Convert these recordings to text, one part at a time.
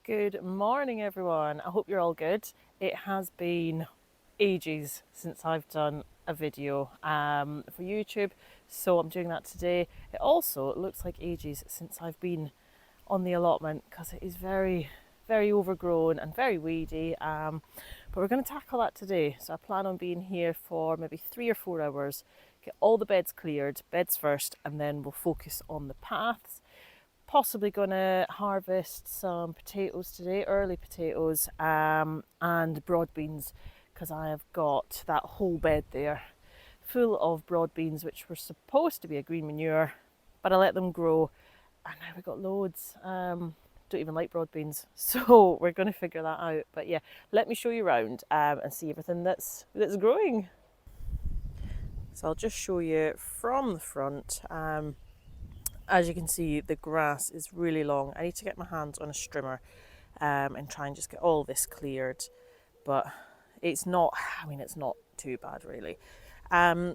Good morning, everyone. I hope you're all good. It has been ages since I've done a video for YouTube, so I'm doing that today. It also looks like ages since I've been on the allotment because it is very overgrown and very weedy. But we're going to tackle that today. So I plan on being here for maybe 3 or 4 hours, get all the beds cleared, beds first, and then we'll focus on the paths. Possibly going to harvest some potatoes today, early potatoes, and broad beans, because I have got that whole bed there full of broad beans, which were supposed to be a green manure, but I let them grow, and now we've got loads. Don't even like broad beans, so we're going to figure that out. But yeah, let me show you around and see everything that's growing. So I'll just show you from the front. As you can see, the grass is really long. I need to get my hands on a strimmer and try and just get all this cleared. But it's not, it's not too bad really.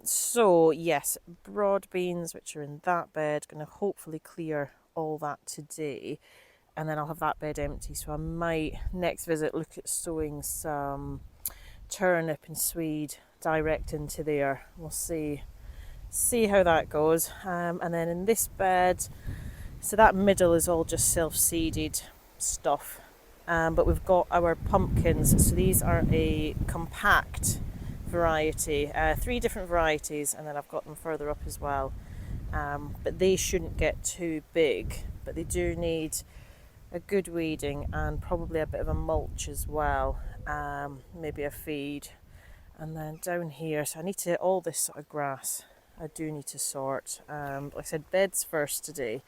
So yes, broad beans, which are in that bed, going to hopefully clear all that today. And then I'll have that bed empty. So I might, next visit, look at sowing some turnip and swede direct into there. We'll see how that goes. And then in this bed, so that middle is all just self-seeded stuff, but we've got our pumpkins. So these are a compact variety, 3 different varieties, and then I've got them further up as well, but they shouldn't get too big, but they do need a good weeding and probably a bit of a mulch as well, maybe a feed. And then down here, so I need to, all this sort of grass I do need to sort. Like I said, beds first today.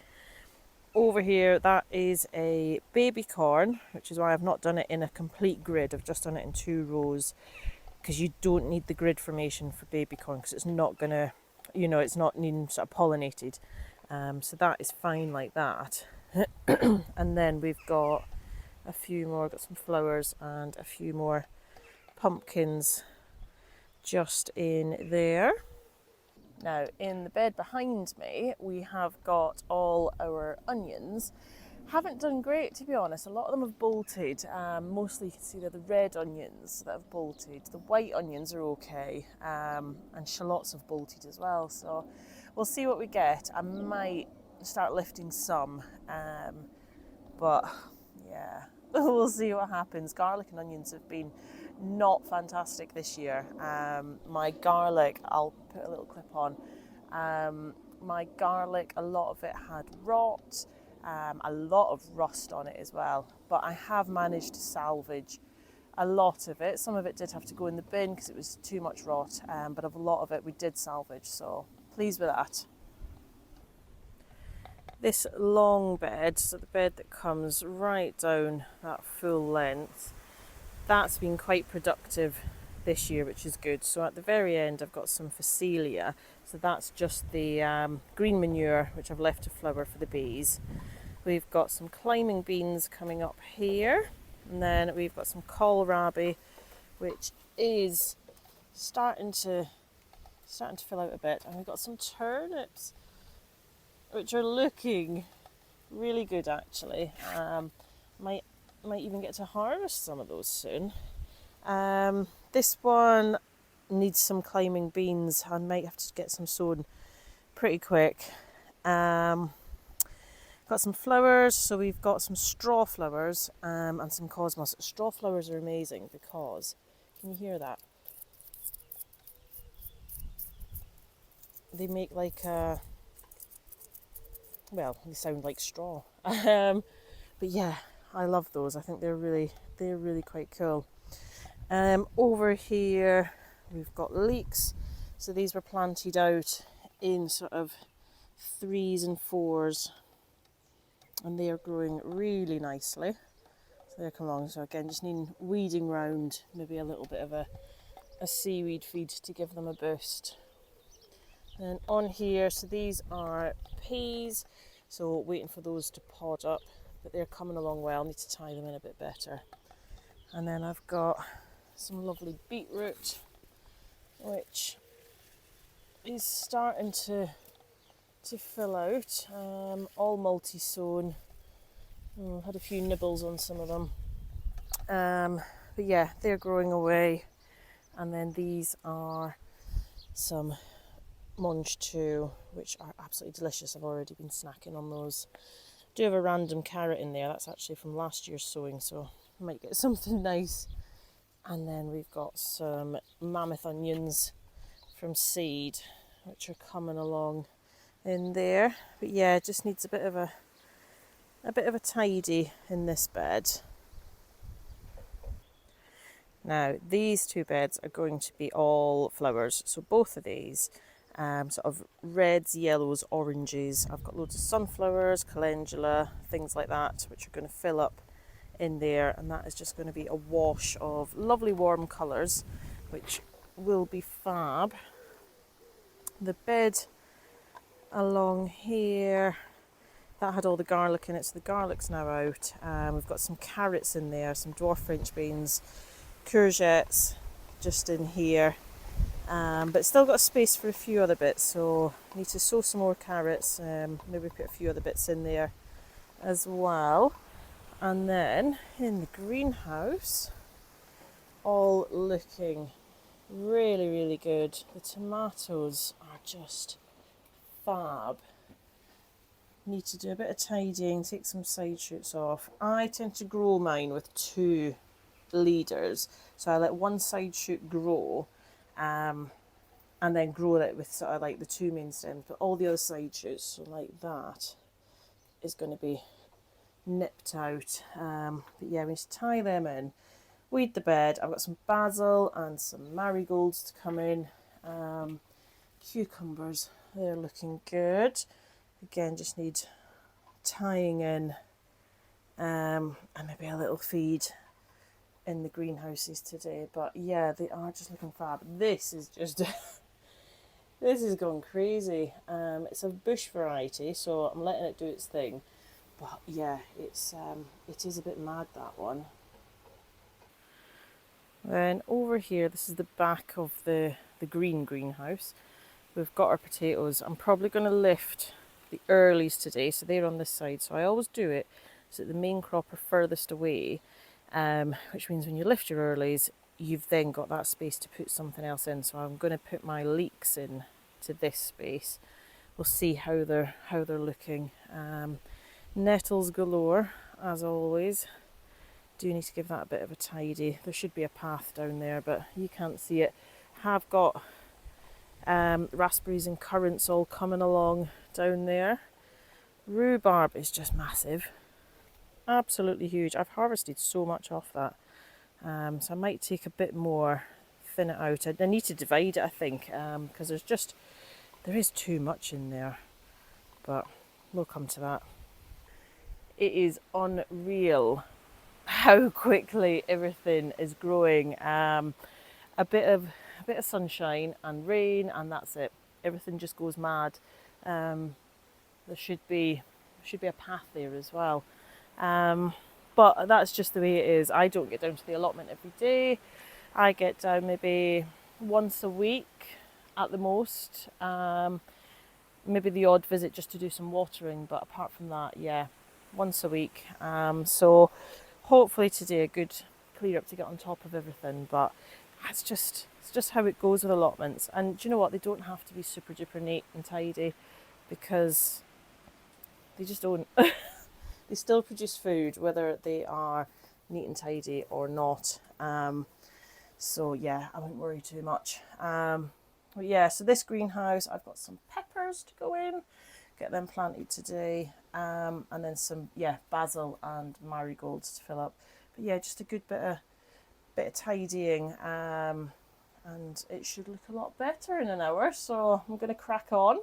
Over here, that is a baby corn, which is why I've not done it in a complete grid. I've just done it in 2 rows, because you don't need the grid formation for baby corn, because it's not gonna, it's not needing sort of pollinated. So that is fine like that. And then we've got a few more, got some flowers and a few more pumpkins just in there. Now, in the bed behind me, we have got all our onions. Haven't done great, to be honest. A lot of them have bolted. Mostly you can see they're the red onions that have bolted. The white onions are okay, and shallots have bolted as well. So we'll see what we get. I might start lifting some, but yeah, we'll see what happens. Garlic and onions have been not fantastic this year. My garlic, I'll put a little clip on. My garlic, a lot of it had rot, a lot of rust on it as well. But I have managed to salvage a lot of it. Some of it did have to go in the bin because it was too much rot, but a lot of it we did salvage, so pleased with that. This long bed, so the bed that comes right down that full length, that's been quite productive this year, which is good. So at the very end I've got some phacelia, so that's just the green manure which I've left to flower for the bees. We've got some climbing beans coming up here, and then we've got some kohlrabi, which is starting to fill out a bit, and we've got some turnips which are looking really good actually. Might even get to harvest some of those soon. This one needs some climbing beans. I might have to get some sown pretty quick. Got some flowers, so we've got some straw flowers and some cosmos. Straw flowers are amazing because, can you hear that? They make like a, well, they sound like straw. But yeah, I love those. I think they're really quite cool. Over here we've got leeks. So these were planted out in sort of 3s and 4s, and they are growing really nicely. So they're coming along. So again, just needing weeding round, maybe a little bit of a seaweed feed to give them a boost. And on here, so these are peas, so waiting for those to pod up, but they're coming along well. I need to tie them in a bit better. And then I've got some lovely beetroot, which is starting to fill out, all multi-sown, Had a few nibbles on some of them. But yeah, they're growing away. And then these are some Monge 2, which are absolutely delicious. I've already been snacking on those. I do have a random carrot in there. That's actually from last year's sowing, so I might get something nice. And then we've got some mammoth onions from seed, which are coming along in there. But yeah, it just needs a bit of a tidy in this bed. Now these two beds are going to be all flowers, so both of these sort of reds, yellows, oranges. I've got loads of sunflowers, calendula, things like that, which are going to fill up in there, and that is just going to be a wash of lovely warm colours, which will be fab. The bed along here, that had all the garlic in it, so the garlic's now out. We've got some carrots in there, some dwarf French beans, courgettes just in here, but still got space for a few other bits, so I need to sow some more carrots, maybe put a few other bits in there as well. And then in the greenhouse, all looking really, really good. The tomatoes are just fab. Need to do a bit of tidying, take some side shoots off. I tend to grow mine with 2 leaders, so I let one side shoot grow, and then grow it with sort of like the 2 main stems, but all the other side shoots, so like that, is going to be nipped out. But yeah, we need to tie them in, weed the bed. I've got some basil and some marigolds to come in. Cucumbers, they're looking good. Again, just need tying in, and maybe a little feed in the greenhouses today. But yeah, they are just looking fab. This is just this is going crazy. It's a bush variety, so I'm letting it do its thing. But yeah, it is a bit mad, that one. Then over here, this is the back of the greenhouse. We've got our potatoes. I'm probably going to lift the earlies today, so they're on this side. So I always do it so that the main crop are furthest away, which means when you lift your earlies, you've then got that space to put something else in. So I'm going to put my leeks in to this space. We'll see how they're looking. Nettles galore, as always. Do need to give that a bit of a tidy. There should be a path down there, but you can't see it. Have got raspberries and currants all coming along down there. Rhubarb is just massive, absolutely huge. I've harvested so much off that, so I might take a bit more, thin it out. I need to divide it, I think, because there is too much in there, but we'll come to that. It is unreal how quickly everything is growing. A bit of sunshine and rain, and that's it. Everything just goes mad. There should be a path there as well, but that's just the way it is. I don't get down to the allotment every day. I get down maybe once a week at the most. Maybe the odd visit just to do some watering, but apart from that, yeah, once a week. So hopefully today a good clear up to get on top of everything, but it's just how it goes with allotments. And do you know what? They don't have to be super duper neat and tidy, because they just don't. They still produce food, whether they are neat and tidy or not. So yeah, I wouldn't worry too much. But yeah, so this greenhouse, I've got some peppers to go in, get them planted today, and then some basil and marigolds to fill up. But yeah, just a good bit of tidying, and it should look a lot better in an hour. So I'm going to crack on.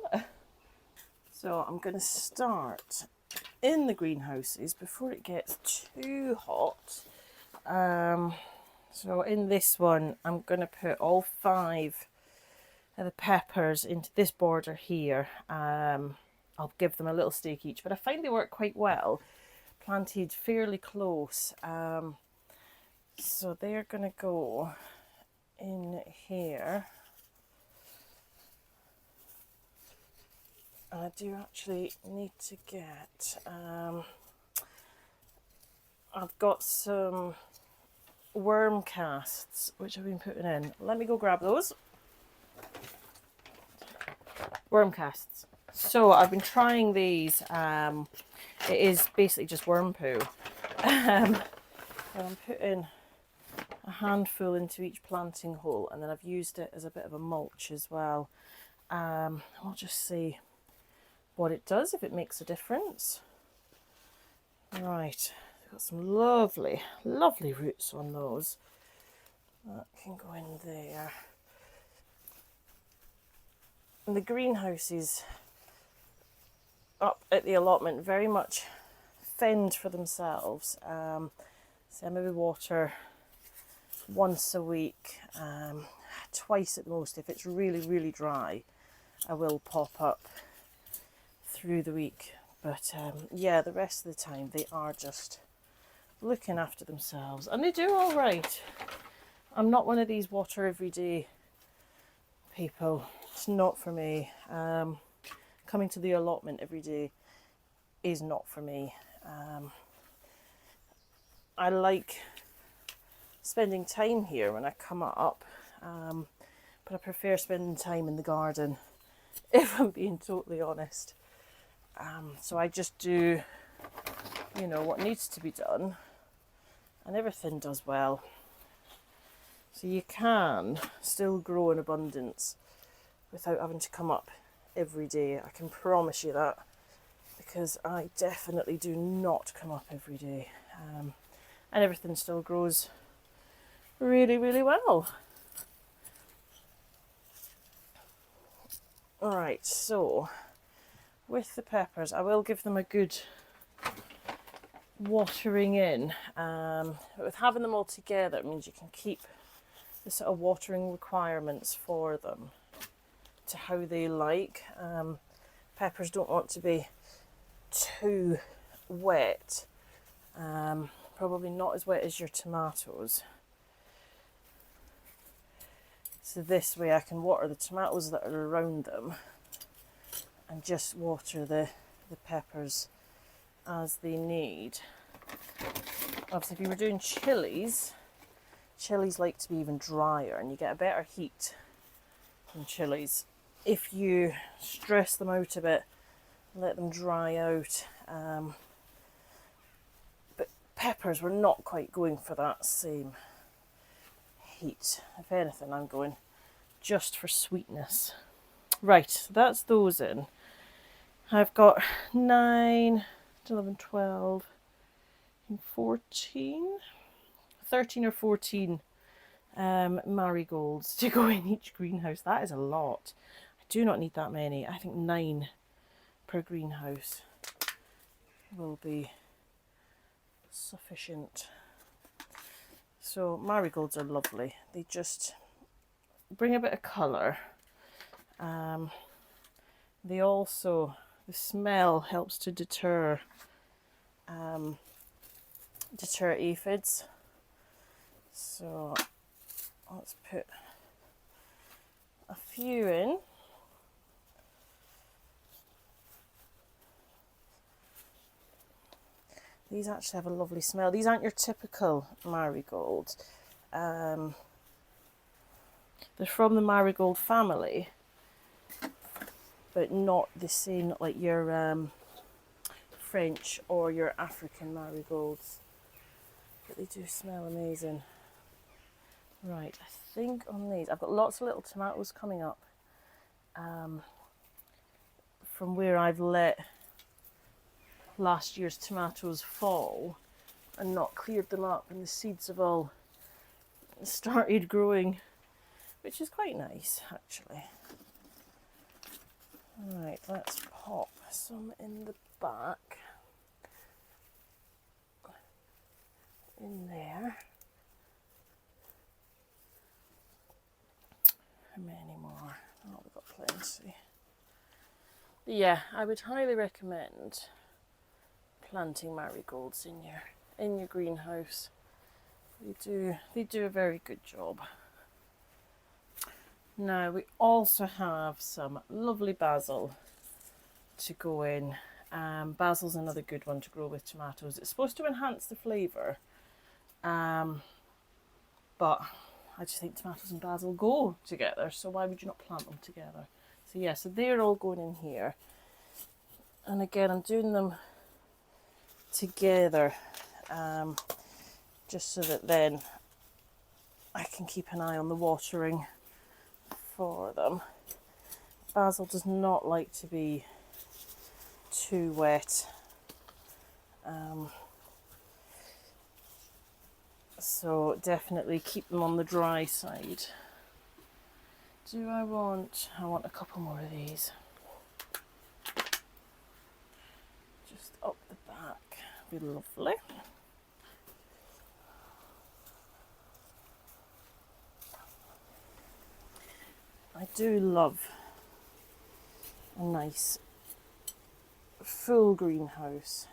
So I'm going to start in the greenhouses before it gets too hot. So in this one, I'm going to put all 5 of the peppers into this border here. I'll give them a little stake each, but I find they work quite well, planted fairly close. So they're going to go in here. I do actually need to get I've got some worm casts which I've been putting in. Let me go grab those. Worm casts. So I've been trying these. It is basically just worm poo. And I'm putting a handful into each planting hole, and then I've used it as a bit of a mulch as well. I'll just see what it does, if it makes a difference. Right, I've got some lovely, lovely roots on those. That can go in there. And the greenhouses up at the allotment very much fend for themselves. So I maybe water once a week, twice at most. If it's really, really dry, I will pop up through the week. But yeah, the rest of the time they are just looking after themselves, and they do all right. I'm not one of these water every day people. It's not for me. Coming to the allotment every day is not for me. I like spending time here when I come up, but I prefer spending time in the garden, if I'm being totally honest. So I just do, you know, what needs to be done, and everything does well. So you can still grow in abundance without having to come up every day. I can promise you that, because I definitely do not come up every day. And everything still grows really, really well. Alright, so with the peppers, I will give them a good watering in. But with having them all together, it means you can keep the sort of watering requirements for them to how they like. Peppers don't want to be too wet. Probably not as wet as your tomatoes. So this way I can water the tomatoes that are around them and just water the peppers as they need. Obviously, if you were doing chilies like to be even drier, and you get a better heat from chilies if you stress them out a bit, let them dry out. But peppers, we're not quite going for that same heat. If anything, I'm going just for sweetness. Right, so that's those in. I've got 9, 11, 12, 14, 13 or 14 marigolds to go in each greenhouse. That is a lot. I do not need that many. I think 9 per greenhouse will be sufficient. So marigolds are lovely. They just bring a bit of colour. They also, the smell helps to deter aphids. So let's put a few in. These actually have a lovely smell. These aren't your typical marigolds. They're from the marigold family, but not the same, not like your French or your African marigolds. But they do smell amazing. Right, I think on these, I've got lots of little tomatoes coming up from where I've let last year's tomatoes fall and not cleared them up, and the seeds have all started growing, which is quite nice actually. Right, let's pop some in the back, in there. How many more? Oh, we've got plenty. But yeah, I would highly recommend planting marigolds in your greenhouse. They do a very good job. Now we also have some lovely basil to go in. Basil's another good one to grow with tomatoes. It's supposed to enhance the flavour, but I just think tomatoes and basil go together, so why would you not plant them together? So yeah, so they're all going in here. And again, I'm doing them together just so that then I can keep an eye on the watering for them. Basil does not like to be too wet. So definitely keep them on the dry side. I want a couple more of these. Just up the back, be lovely. I do love a nice full greenhouse.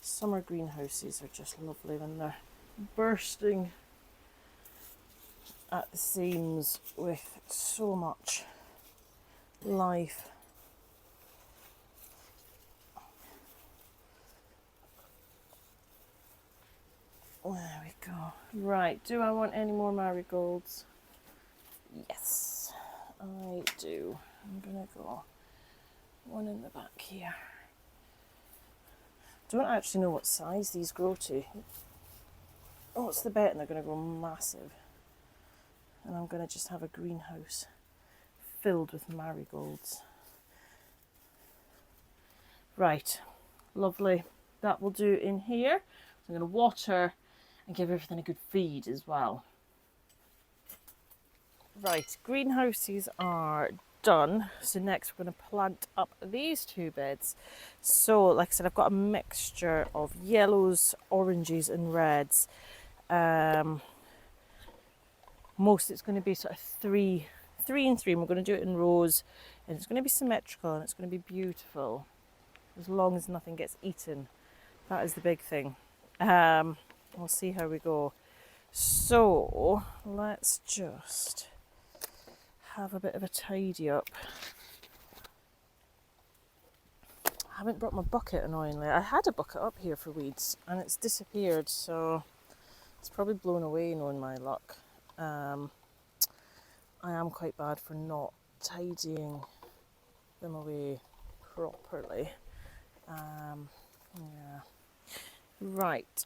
Summer greenhouses are just lovely when they're bursting at the seams with so much life. There we go. Right, do I want any more marigolds? Yes, I do. I'm gonna go one in the back here. Don't actually know what size these grow to. What's the bet? And they're going to grow massive. And I'm going to just have a greenhouse filled with marigolds. Right, lovely. That will do in here. So I'm going to water and give everything a good feed as well. Right, greenhouses are done. So next we're going to plant up these two beds. So like I said, I've got a mixture of yellows, oranges and reds. Most it's going to be sort of three and three, and we're going to do it in rows, and it's going to be symmetrical and it's going to be beautiful as long as nothing gets eaten. That is the big thing. We'll see how we go. So let's just have a bit of a tidy up. I haven't brought my bucket, annoyingly. I had a bucket up here for weeds and it's disappeared, so it's probably blown away, knowing my luck. I am quite bad for not tidying them away properly. Yeah. Right.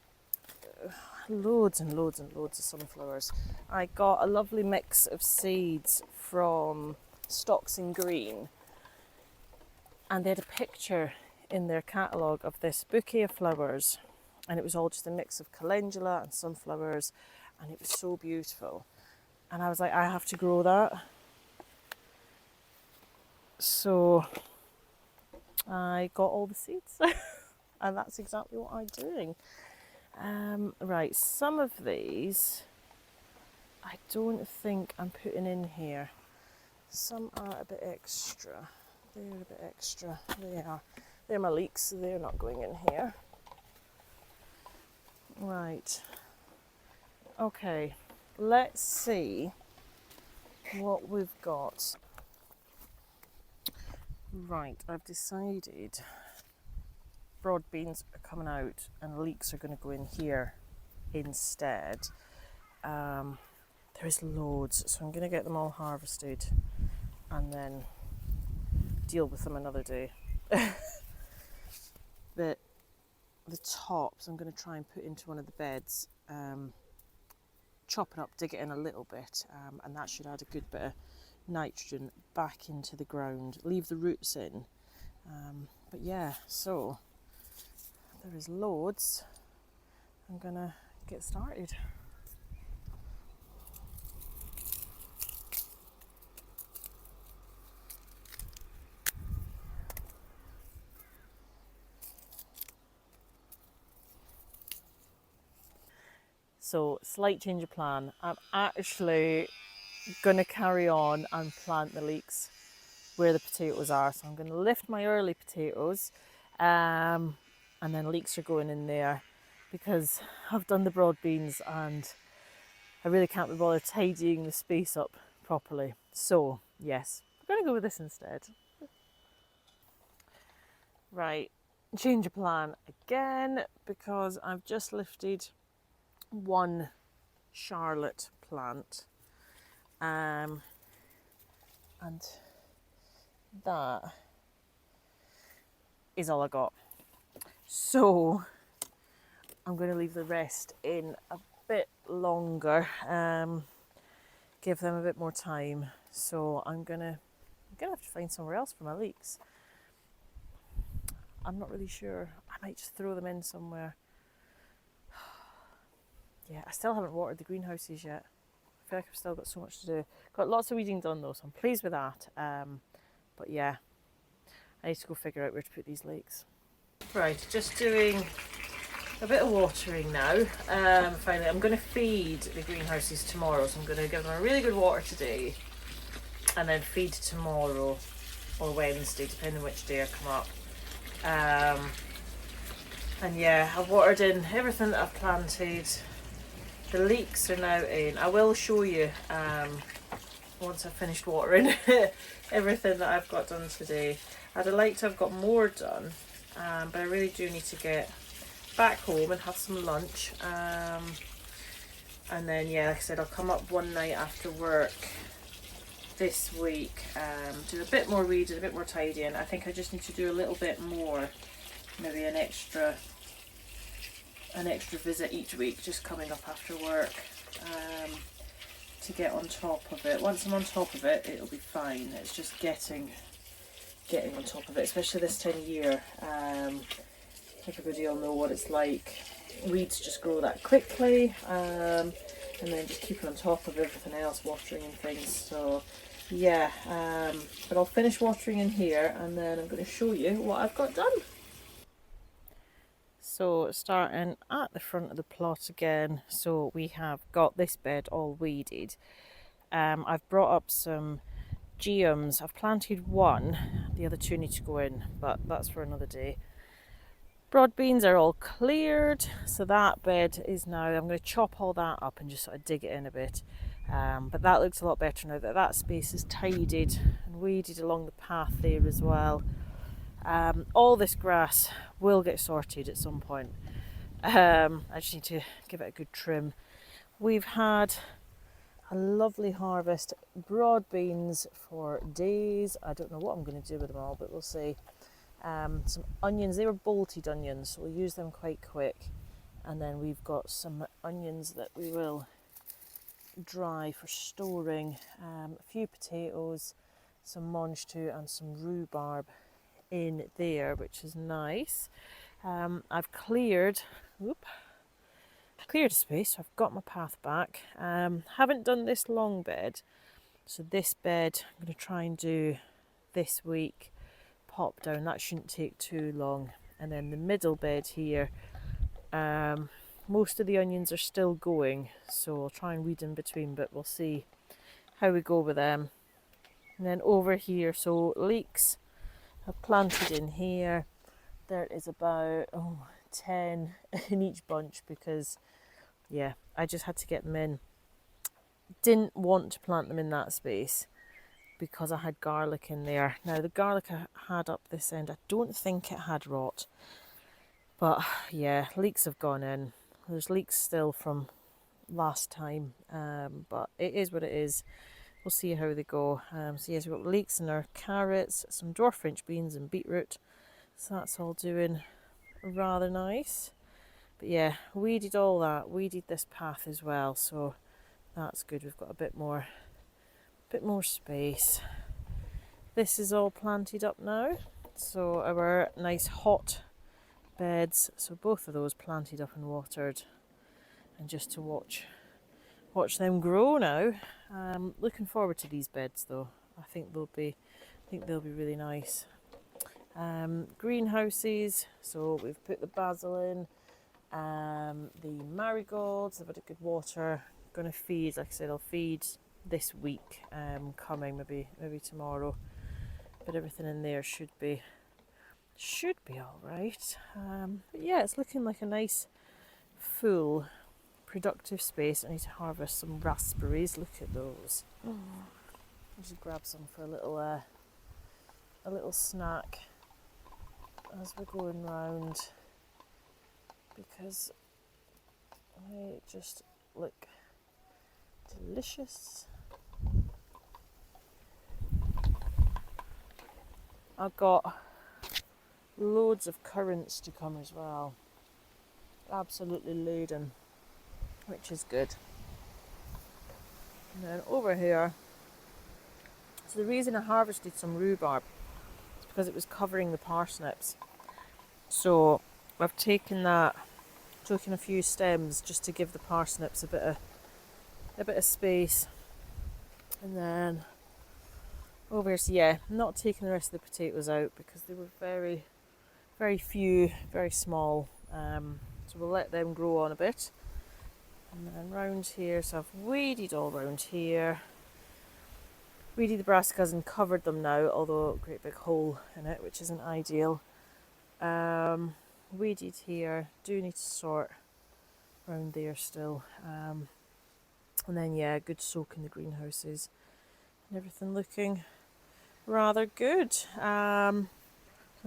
Loads and loads and loads of sunflowers. I got a lovely mix of seeds from Stocks in Green, and they had a picture in their catalogue of this bouquet of flowers, and it was all just a mix of calendula and sunflowers, and it was so beautiful. And I was like, I have to grow that. So I got all the seeds and that's exactly what I'm doing. Right, some of these I don't think I'm putting in here. Some are a bit extra. They're a bit extra. They are. They're my leeks, so they're not going in here. Right. Okay, let's see what we've got. Right, I've decided broad beans are coming out and leeks are going to go in here instead. There's loads, so I'm going to get them all harvested and then deal with them another day. The tops I'm going to try and put into one of the beds, chop it up, dig it in a little bit, and that should add a good bit of nitrogen back into the ground, leave the roots in. But yeah, so there is loads. I'm gonna get started. So, slight change of plan. I'm actually gonna carry on and plant the leeks where the potatoes are. So I'm gonna lift my early potatoes, and then leeks are going in there because I've done the broad beans and I really can't be bothered tidying the space up properly. So yes, we're gonna go with this instead. Right, change of plan again because I've just lifted one Charlotte plant, and that is all I got. So I'm going to leave the rest in a bit longer, give them a bit more time. So I'm gonna have to find somewhere else for my leeks. I'm not really sure. I might just throw them in somewhere. Yeah, I still haven't watered the greenhouses yet. I feel like I've still got so much to do. Got lots of weeding done though, so I'm pleased with that. But yeah, I need to go figure out where to put these leeks. Right, just doing a bit of watering now. Finally, I'm going to feed the greenhouses tomorrow, so I'm going to give them a really good water today, and then feed tomorrow or Wednesday, depending which day I come up. And yeah, I've watered in everything that I've planted. The leeks are now in. I will show you once I've finished watering everything that I've got done today. I'd have liked to have got more done, but I really do need to get back home and have some lunch. And then yeah, like I said, I'll come up one night after work this week, do a bit more weeding, a bit more tidying. I think I just need to do a little bit more, maybe an extra visit each week, just coming up after work, to get on top of it. Once I'm on top of it, it'll be fine. It's just getting on top of it, especially this time of year. Everybody will know what it's like. Weeds just grow that quickly, and then just keeping on top of everything else, watering and things. So yeah, but I'll finish watering in here and then I'm going to show you what I've got done. So starting at the front of the plot again, so we have got this bed all weeded. I've brought up some geums. I've planted one, the other two need to go in, but that's for another day. Broad beans are all cleared, so that bed is now, I'm going to chop all that up and just sort of dig it in a bit. But that looks a lot better now that that space is tidied and weeded along the path there as well. All this grass will get sorted at some point. I just need to give it a good trim. We've had a lovely harvest, broad beans for days. I don't know what I'm going to do with them all, but we'll see. Some onions, they were bolted onions, so we'll use them quite quick. And then we've got some onions that we will dry for storing, a few potatoes, some mange too, and some rhubarb in there, which is nice. I've cleared a space, so I've got my path back. Haven't done this long bed, so this bed I'm going to try and do this week. Pop down, that shouldn't take too long. And then the middle bed here, most of the onions are still going, so I'll try and weed in between, but we'll see how we go with them. And then over here, so leeks I've planted in here. There is about 10 in each bunch because yeah, I just had to get them in. Didn't want to plant them in that space because I had garlic in there. Now the garlic I had up this end, I don't think it had rot, but yeah, leeks have gone in. There's leeks still from last time, but it is what it is. We'll see how they go. So yes, we've got leeks in our carrots, some dwarf French beans and beetroot, so that's all doing rather nice. But yeah, weeded all that, weeded this path as well, so that's good. We've got a bit more space. This is all planted up now, so our nice hot beds, so both of those planted up and watered, and just to watch them grow now. Looking forward to these beds though. I think they'll be really nice. Greenhouses, so we've put the basil in, the marigolds, they've had a good water. Going to feed, like I said, I'll feed this week coming, maybe tomorrow, but everything in there should be all right. But yeah, it's looking like a nice full productive space. I need to harvest some raspberries. Look at those. I'll just grab some for a little snack. as we're going round because they just look delicious. I've got loads of currants to come as well. Absolutely laden, which is good. And then over here, so the reason I harvested some rhubarb is because it was covering the parsnips. So I've taken a few stems just to give the parsnips a bit of space. And then over here, so yeah, I'm not taking the rest of the potatoes out because they were very, very few, very small. So we'll let them grow on a bit. And then round here, so I've weeded all round here. Weeded the brassicas and covered them now, although a great big hole in it, which isn't ideal. Weeded here, do need to sort round there still. And then yeah, good soak in the greenhouses. And everything looking rather good. So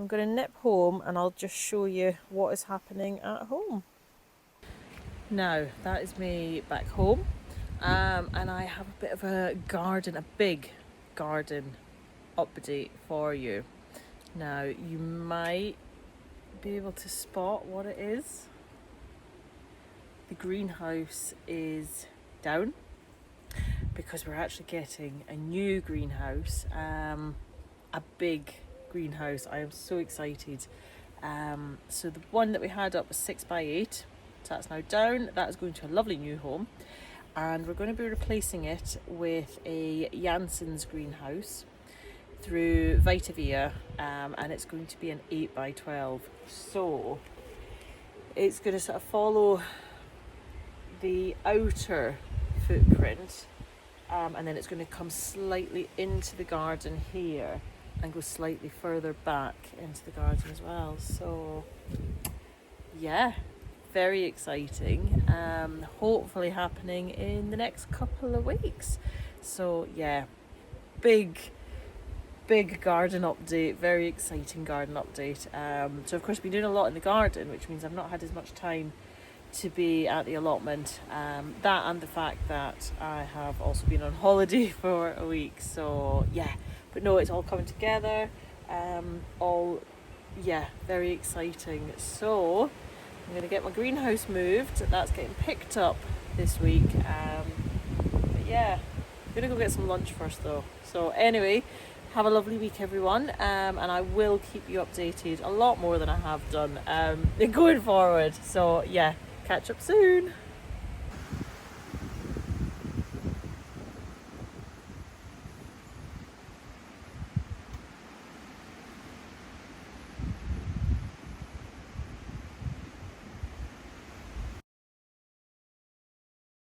I'm going to nip home and I'll just show you what is happening at home. Now, that is me back home. And I have a bit of a big garden update for you. Now, you might be able to spot what it is. The greenhouse is down because we're actually getting a new greenhouse, a big greenhouse. I am so excited. So the one that we had up was 6x8, so that's now down. That is going to a lovely new home, and we're going to be replacing it with a Janssen's greenhouse through Vitavia, and it's going to be an 8x12. So it's going to sort of follow the outer footprint, and then it's going to come slightly into the garden here and go slightly further back into the garden as well. So yeah, very exciting. Hopefully happening in the next couple of weeks. So yeah, big garden update, very exciting garden update. So of course I've been doing a lot in the garden, which means I've not had as much time to be at the allotment. That and the fact that I have also been on holiday for a week. So yeah, but no, it's all coming together. Very exciting. So I'm going to get my greenhouse moved. That's getting picked up this week. But yeah, I'm going to go get some lunch first though. So anyway, have a lovely week everyone, and I will keep you updated a lot more than I have done going forward. So yeah, catch up soon.